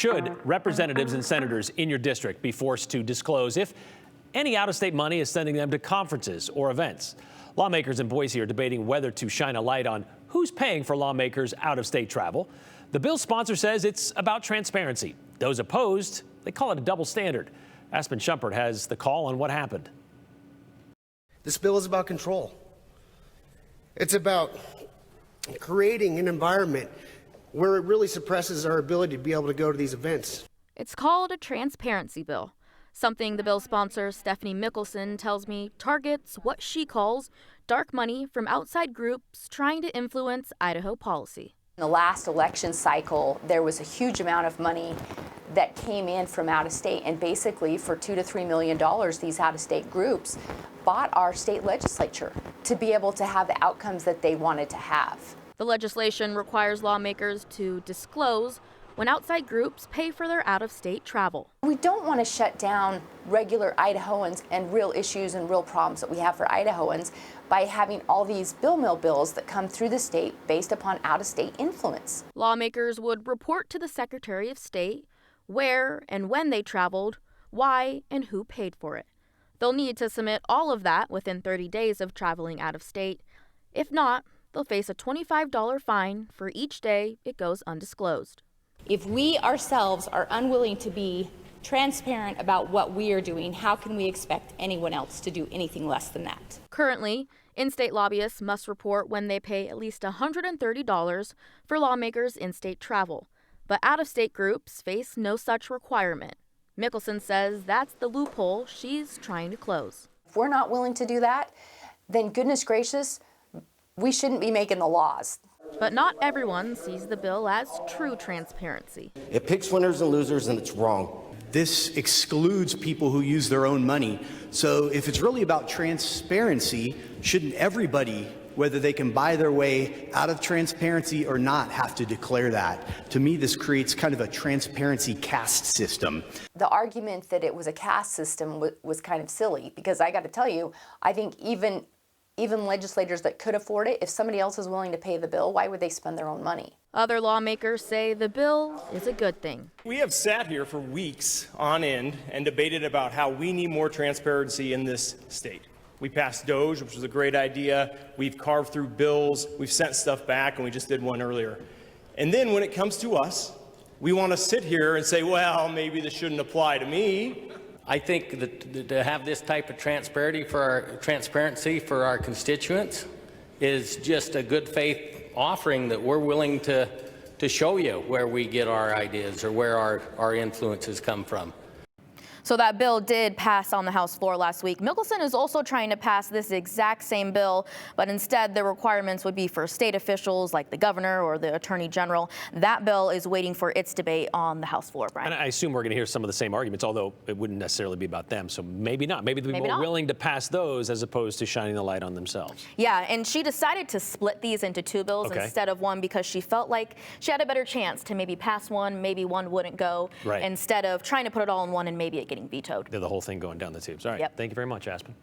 Should representatives and senators in your district be forced to disclose if any out-of-state money is sending them to conferences or events? Lawmakers in Boise are debating whether to shine a light on who's paying for lawmakers' out-of-state travel. The bill's sponsor says it's about transparency. Those opposed, they call it a double standard. Aspen Shumpert has the call on what happened. This bill is about control. It's about creating an environment where it really suppresses our ability to be able to go to these events. It's called a transparency bill, something the bill sponsor, Stephanie Mickelson, tells me targets what she calls dark money from outside groups trying to influence Idaho policy. In the last election cycle, there was a huge amount of money that came in from out of state, and basically for $2 to $3 million, these out of state groups bought our state legislature to be able to have the outcomes that they wanted to have. The legislation requires lawmakers to disclose when outside groups pay for their out-of-state travel. We don't want to shut down regular Idahoans and real issues and real problems that we have for Idahoans by having all these bill mill bills that come through the state based upon out-of-state influence. Lawmakers would report to the Secretary of State where and when they traveled, why, and who paid for it. They'll need to submit all of that within 30 days of traveling out of state. If not, they'll face a $25 fine for each day it goes undisclosed. If we ourselves are unwilling to be transparent about what we are doing, how can we expect anyone else to do anything less than that? Currently, in-state lobbyists must report when they pay at least $130 for lawmakers' in-state travel, but out-of-state groups face no such requirement. Mickelson says that's the loophole she's trying to close. If we're not willing to do that, then goodness gracious, we shouldn't be making the laws. But not everyone sees the bill as true transparency. It picks winners and losers, and it's wrong. This excludes people who use their own money. So if it's really about transparency, shouldn't everybody, whether they can buy their way out of transparency or not, have to declare that? To me, this creates kind of a transparency caste system. The argument that it was a caste system was kind of silly, because I got to tell you, I think even legislators that could afford it, if somebody else is willing to pay the bill, why would they spend their own money? Other lawmakers say the bill is a good thing. We have sat here for weeks on end and debated about how we need more transparency in this state. We passed DOGE, which was a great idea. We've carved through bills. We've sent stuff back, and we just did one earlier. And then when it comes to us, we want to sit here and say, well, maybe this shouldn't apply to me. I think that to have this type of transparency for our constituents is just a good faith offering that we're willing to show you where we get our ideas or where our influences come from. So that bill did pass on the House floor last week. Mickelson is also trying to pass this exact same bill, but instead the requirements would be for state officials like the governor or the attorney general. That bill is waiting for its debate on the House floor, Brian. And I assume we're going to hear some of the same arguments, although it wouldn't necessarily be about them. So maybe not. Maybe they'll be more willing to pass those as opposed to shining the light on themselves. Yeah, and she decided to split these into two bills instead of one because she felt like she had a better chance to maybe pass one, maybe one wouldn't go, instead of trying to put it all in one and maybe it getting vetoed. The whole thing going down the tubes. All right. Thank you very much, Aspen.